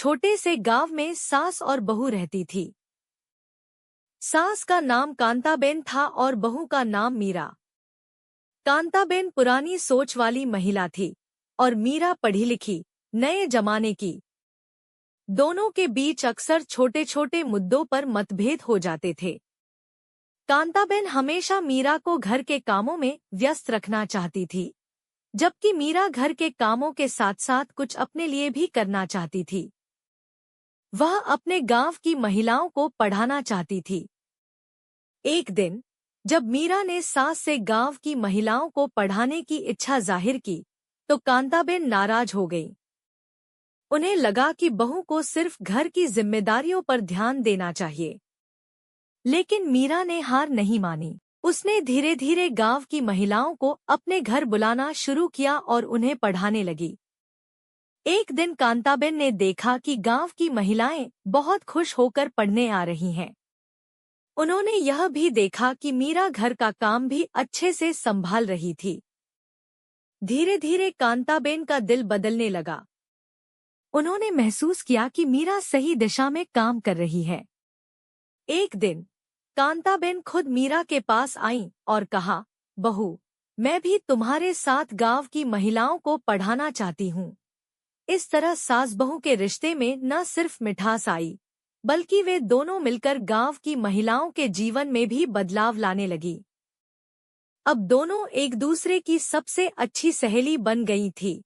छोटे से गांव में सास और बहू रहती थी। सास का नाम कांताबेन था और बहू का नाम मीरा। कांताबेन पुरानी सोच वाली महिला थी और मीरा पढ़ी लिखी, नए जमाने की। दोनों के बीच अक्सर छोटे छोटे मुद्दों पर मतभेद हो जाते थे। कांताबेन हमेशा मीरा को घर के कामों में व्यस्त रखना चाहती थी, जबकि मीरा घर के कामों के साथ साथ कुछ अपने लिए भी करना चाहती थी। वह अपने गांव की महिलाओं को पढ़ाना चाहती थी। एक दिन जब मीरा ने सास से गांव की महिलाओं को पढ़ाने की इच्छा जाहिर की, तो कांताबेन नाराज हो गई। उन्हें लगा कि बहू को सिर्फ घर की जिम्मेदारियों पर ध्यान देना चाहिए। लेकिन मीरा ने हार नहीं मानी। उसने धीरे धीरे गांव की महिलाओं को अपने घर बुलाना शुरू किया और उन्हें पढ़ाने लगी। एक दिन कांताबेन ने देखा कि गांव की महिलाएं बहुत खुश होकर पढ़ने आ रही हैं। उन्होंने यह भी देखा कि मीरा घर का काम भी अच्छे से संभाल रही थी। धीरे धीरे कांताबेन का दिल बदलने लगा। उन्होंने महसूस किया कि मीरा सही दिशा में काम कर रही है। एक दिन कांताबेन खुद मीरा के पास आई और कहा, बहू, मैं भी तुम्हारे साथ गांव की महिलाओं को पढ़ाना चाहती हूँ। इस तरह सास बहू के रिश्ते में न सिर्फ मिठास आई, बल्कि वे दोनों मिलकर गांव की महिलाओं के जीवन में भी बदलाव लाने लगी। अब दोनों एक दूसरे की सबसे अच्छी सहेली बन गई थी।